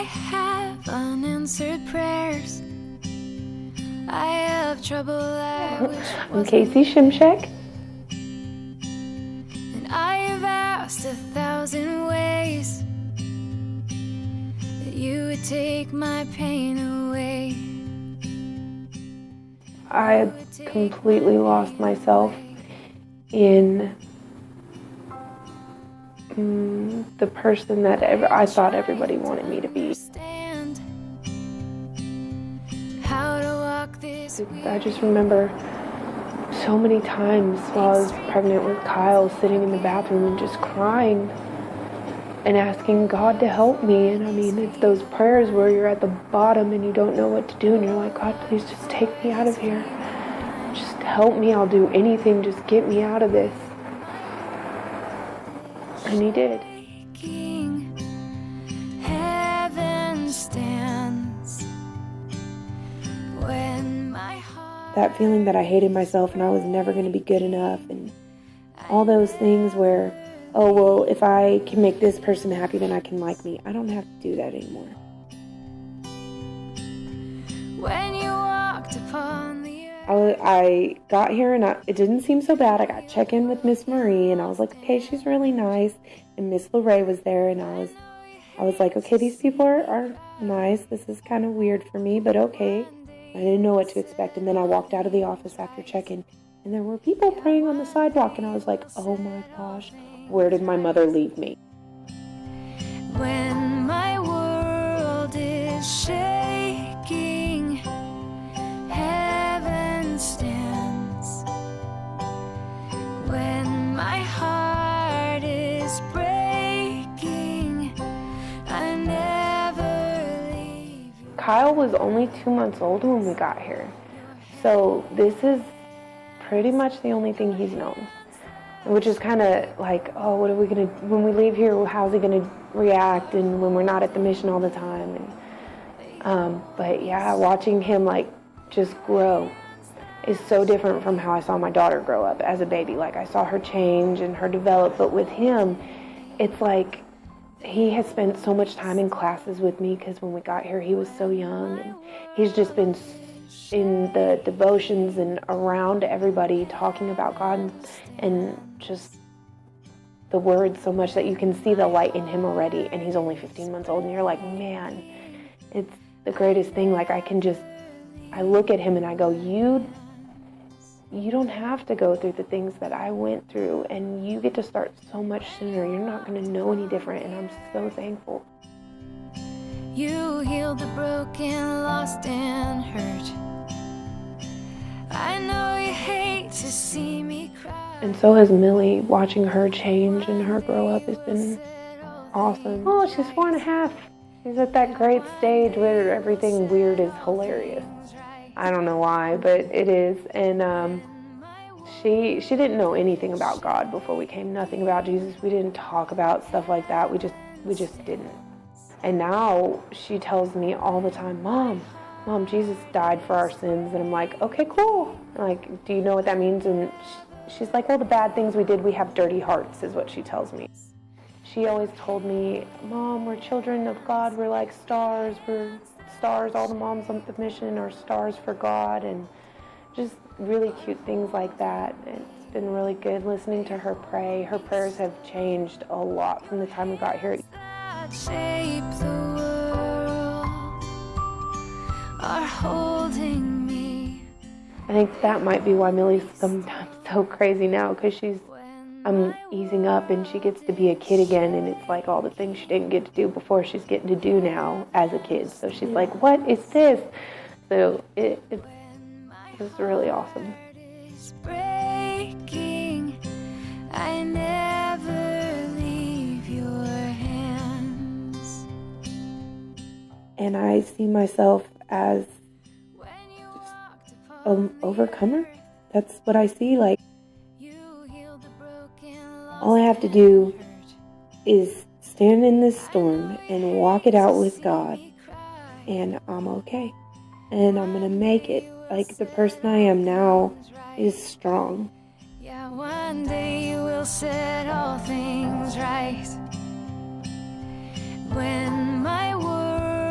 have unanswered prayers. I have trouble I wish I'm Kaci Szymczyk. and I have asked 1,000 ways that you would take my pain away. I had completely lost myself in the person that I thought everybody wanted me to be. How to walk this I just remember so many times while I was pregnant with Kyle sitting in the bathroom and just crying and asking God to help me. And I mean, it's those prayers where you're at the bottom and you don't know what to do and you're like, God, please just take me out of here. Just help me. I'll do anything. Just get me out of this. And he did. heaven stands when my heart That feeling that I hated myself and I was never going to be good enough and all those things where, oh, well, if I can make this person happy, then I can like me. I don't have to do that anymore. when you walked upon the earth. I got here and it didn't seem so bad. I got check in with Miss Marie and I was like, okay, she's really nice. And Miss Lorraine was there and I was like, okay, these people are nice. This is kind of weird for me, but okay. I didn't know what to expect. And then I walked out of the office after check-in and there were people praying on the sidewalk and I was like, oh my gosh, where did my mother leave me? When my world is shaking, heaven stands. When my heart is breaking, I never leave you. Kyle was only 2 months old when we got here. So this is pretty much the only thing he's known. Which is kind of like, oh, what are we going to, when we leave here, how's he going to react? And when we're not at the mission all the time. And, but yeah, watching him like just grow is so different from how I saw my daughter grow up as a baby. Like I saw her change and her develop, but with him, it's like he has spent so much time in classes with me because when we got here, he was so young. And he's just been in the devotions and around everybody talking about God and just the word so much that you can see the light in him already, and he's only 15 months old and you're like, man, it's the greatest thing. Like I look at him and I go, you don't have to go through the things that I went through and you get to start so much sooner. You're not going to know any different, and I'm so thankful. You healed the broken, lost, and hurt. I know you hate to see me cry. And so has Millie. Watching her change and her grow up has been awesome. Oh, she's 4.5. She's at that great stage where everything weird is hilarious. I don't know why, but it is. And she didn't know anything about God before we came. Nothing about Jesus. We didn't talk about stuff like that. We just didn't. And now she tells me all the time, Mom, Jesus died for our sins. And I'm like, okay, cool. Like, do you know what that means? And she's like, well, the bad things we did, we have dirty hearts, is what she tells me. She always told me, Mom, we're children of God. We're like stars. We're stars. All the moms on the mission are stars for God. And just really cute things like that. It's been really good listening to her pray. Her prayers have changed a lot from the time we got here. Shape the world are holding me. I think that might be why Millie's sometimes so crazy now, because I'm easing up and she gets to be a kid again, and it's like all the things she didn't get to do before she's getting to do now as a kid. So she's like, what is this? So it's really awesome. It's breaking. I never leave your hands. And I see myself as When you walked an overcomer. That's what I see. Like, you healed the broken, all I have to do is stand in this storm and walk it out with God, and I'm okay. And I'm going to make it. Like, the person I am now is strong. yeah, one day you will set all things right. When my world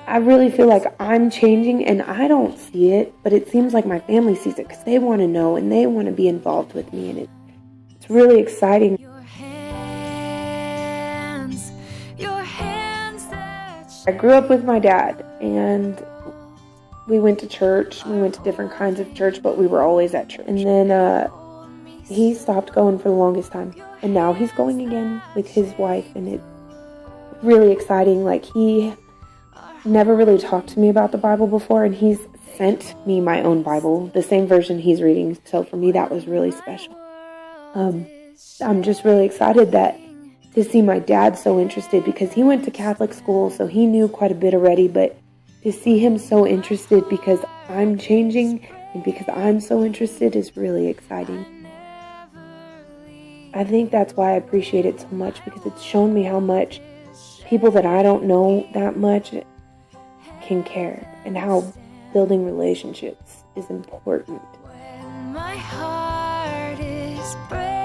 I really feel like I'm changing, and I don't see it, but it seems like my family sees it because they want to know and they want to be involved with me, and it's really exciting. Your hands that I grew up with my dad, and we went to church. We went to different kinds of church, but we were always at church. And then he stopped going for the longest time, and now he's going again with his wife, and it's really exciting. Like, he never really talked to me about the Bible before, and he's sent me my own Bible, the same version he's reading. So for me, that was really special. I'm just really excited to see my dad so interested, because he went to Catholic school, so he knew quite a bit already, but to see him so interested because I'm changing and because I'm so interested is really exciting. I think that's why I appreciate it so much, because it's shown me how much people that I don't know that much can care, and how building relationships is important. when my heart is breaking.